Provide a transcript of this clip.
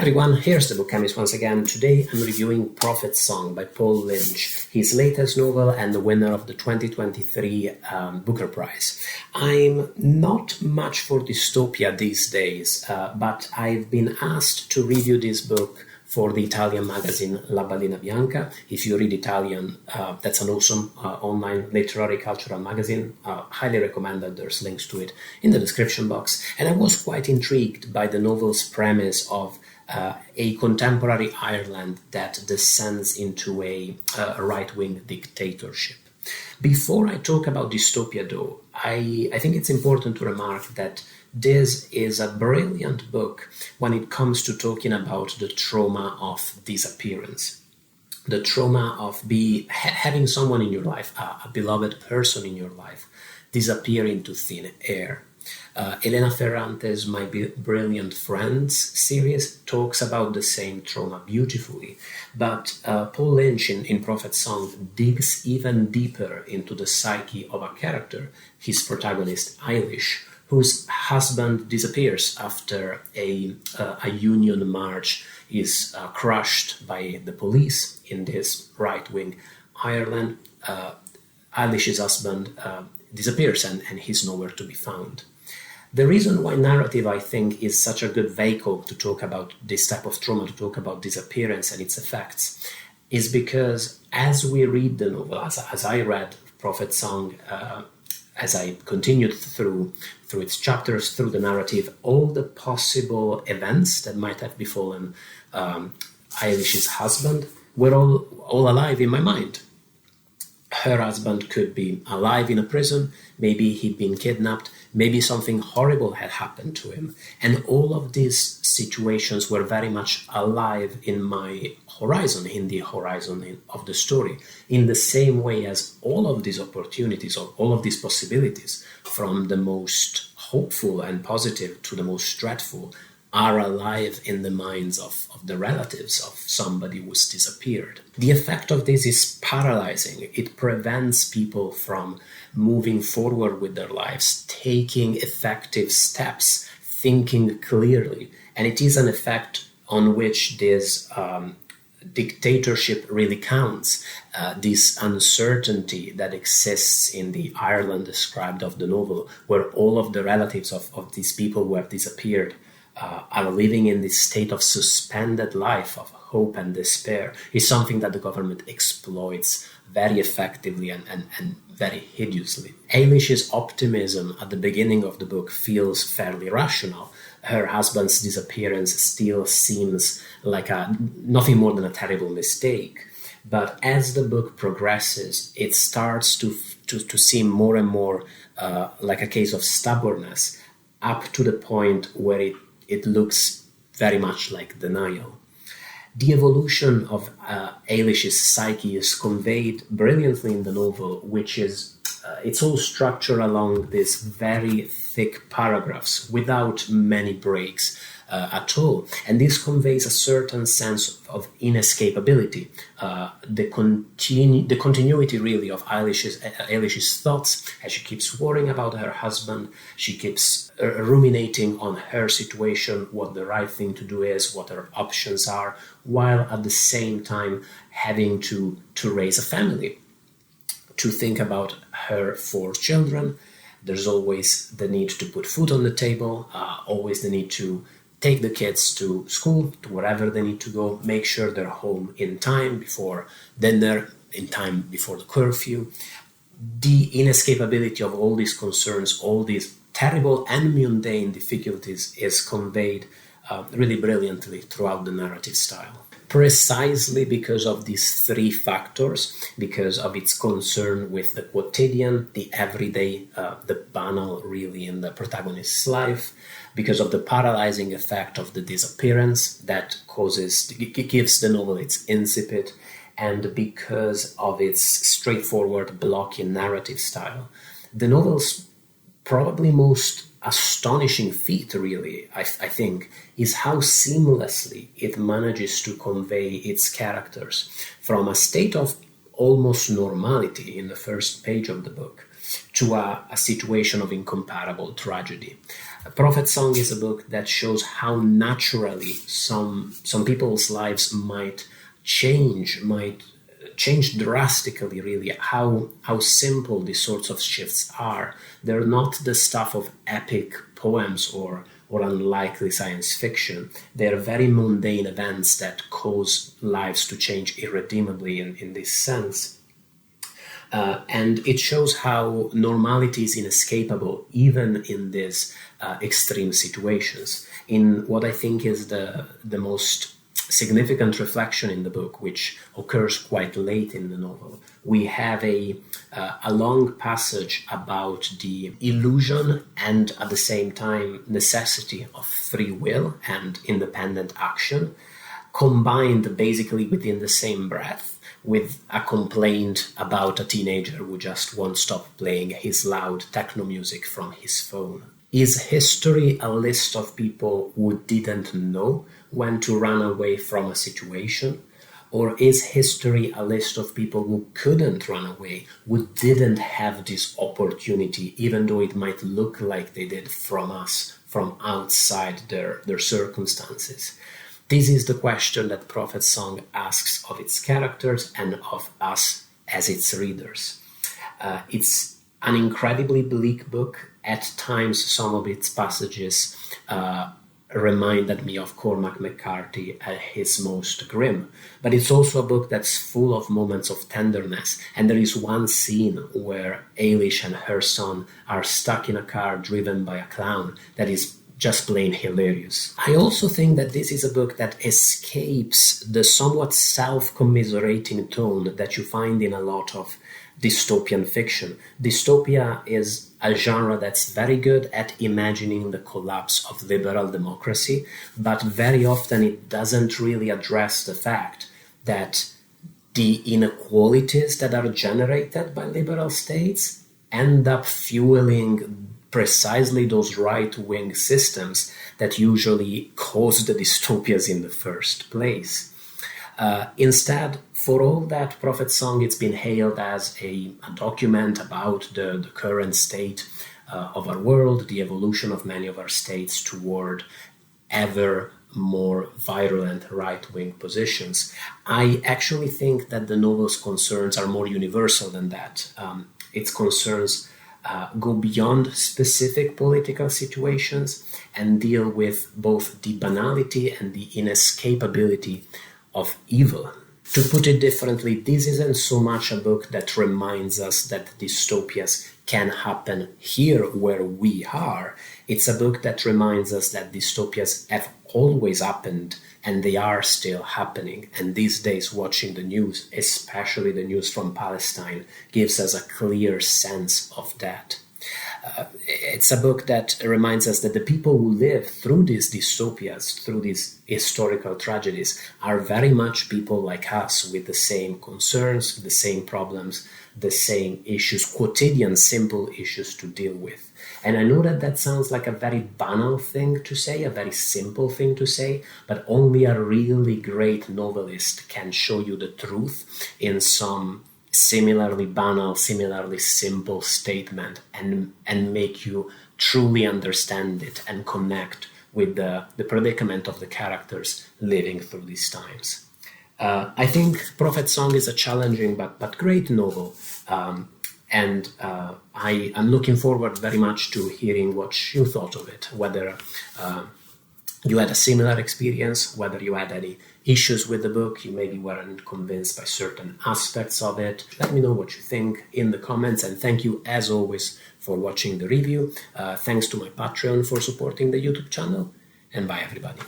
everyone, here's the Book Chemist once again. Today I'm reviewing Prophet's Song by Paul Lynch, his latest novel and the winner of the 2023 Booker Prize. I'm not much for dystopia these days, but I've been asked to review this book for the Italian magazine La Balena Bianca. If you read Italian, that's an awesome online literary cultural magazine. Highly recommend that. There's links to it in the description box. And I was quite intrigued by the novel's premise of a contemporary Ireland that descends into a right-wing dictatorship. Before I talk about dystopia, though, I think it's important to remark that this is a brilliant book when it comes to talking about the trauma of disappearance. The trauma of having someone in your life, a beloved person in your life, disappear into thin air. Elena Ferrante's My Brilliant Friends series talks about the same trauma beautifully, but Paul Lynch in Prophet's Song digs even deeper into the psyche of a character, his protagonist Eilish, whose husband disappears after a union march is crushed by the police in this right-wing Ireland. Eilish's husband disappears and he's nowhere to be found. The reason why narrative, I think, is such a good vehicle to talk about this type of trauma, to talk about disappearance and its effects, is because as we read the novel, as I read Prophet's Song, as I continued through its chapters, through the narrative, all the possible events that might have befallen Eilish's husband were all alive in my mind. Her husband could be alive in a prison, maybe he'd been kidnapped, maybe something horrible had happened to him. And all of these situations were very much alive in my horizon, in the horizon of the story, in the same way as all of these opportunities, or all of these possibilities, from the most hopeful and positive to the most dreadful, are alive in the minds of the relatives of somebody who's disappeared. The effect of this is paralyzing. It prevents people from moving forward with their lives, taking effective steps, thinking clearly. And it is an effect on which this dictatorship really counts. This uncertainty that exists in the Ireland described of the novel, where all of the relatives of these people who have disappeared are living in this state of suspended life, of hope and despair, is something that the government exploits very effectively and very hideously. Eilish's optimism at the beginning of the book feels fairly rational. Her husband's disappearance still seems like nothing more than a terrible mistake. But as the book progresses, it starts to seem more and more like a case of stubbornness, up to the point where it looks very much like denial. The evolution of Eilish's psyche is conveyed brilliantly in the novel, which is it's all structured along these very thick paragraphs without many breaks at all. And this conveys a certain sense of inescapability, the continuity really of Eilish's thoughts, as she keeps worrying about her husband, she keeps ruminating on her situation, what the right thing to do is, what her options are, while at the same time having to raise a family, to think about her 4 children. There's always the need to put food on the table, always the need to take the kids to school, to wherever they need to go, make sure they're home in time before dinner, in time before the curfew. The inescapability of all these concerns, all these terrible and mundane difficulties is conveyed really brilliantly throughout the narrative style. Precisely because of these 3 factors, because of its concern with the quotidian, the everyday, the banal really in the protagonist's life, because of the paralyzing effect of the disappearance that gives the novel its incipit, and because of its straightforward blocking narrative style. The novel's probably most astonishing feat, really, I think, is how seamlessly it manages to convey its characters from a state of almost normality in the first page of the book to a situation of incomparable tragedy. Prophet Song is a book that shows how naturally some people's lives might change drastically, really, how simple these sorts of shifts are. They're not the stuff of epic poems or unlikely science fiction. They're very mundane events that cause lives to change irredeemably in this sense. And it shows how normality is inescapable, even in these extreme situations. In what I think is the most significant reflection in the book, which occurs quite late in the novel, we have a long passage about the illusion and at the same time necessity of free will and independent action, combined basically within the same breath, with a complaint about a teenager who just won't stop playing his loud techno music from his phone. Is history a list of people who didn't know when to run away from a situation? Or is history a list of people who couldn't run away, who didn't have this opportunity, even though it might look like they did from us, from outside their circumstances? This is the question that Prophet Song asks of its characters and of us as its readers. It's an incredibly bleak book. At times, some of its passages reminded me of Cormac McCarthy at his most grim. But it's also a book that's full of moments of tenderness. And there is one scene where Eilish and her son are stuck in a car driven by a clown that is just plain hilarious. I also think that this is a book that escapes the somewhat self-commiserating tone that you find in a lot of dystopian fiction. Dystopia is a genre that's very good at imagining the collapse of liberal democracy, but very often it doesn't really address the fact that the inequalities that are generated by liberal states end up fueling precisely those right-wing systems that usually cause the dystopias in the first place. Instead, for all that, Prophet Song, it's been hailed as a document about the current state of our world, the evolution of many of our states toward ever more virulent right-wing positions. I actually think that the novel's concerns are more universal than that. Its concerns go beyond specific political situations and deal with both the banality and the inescapability of evil. To put it differently, this isn't so much a book that reminds us that dystopias can happen here where we are. It's a book that reminds us that dystopias have always happened and they are still happening. And these days, watching the news, especially the news from Palestine, gives us a clear sense of that. It's a book that reminds us that the people who live through these dystopias, through these historical tragedies, are very much people like us with the same concerns, the same problems, the same issues, quotidian, simple issues to deal with. And I know that that sounds like a very banal thing to say, a very simple thing to say, but only a really great novelist can show you the truth in some similarly banal, similarly simple statement and make you truly understand it and connect with the predicament of the characters living through these times. I think Prophet Song is a challenging but great novel, and I'm looking forward very much to hearing what you thought of it, whether you had a similar experience, whether you had any issues with the book, you maybe weren't convinced by certain aspects of it. Let me know what you think in the comments, and thank you as always for watching the review. Thanks to my Patreon for supporting the YouTube channel, and bye everybody.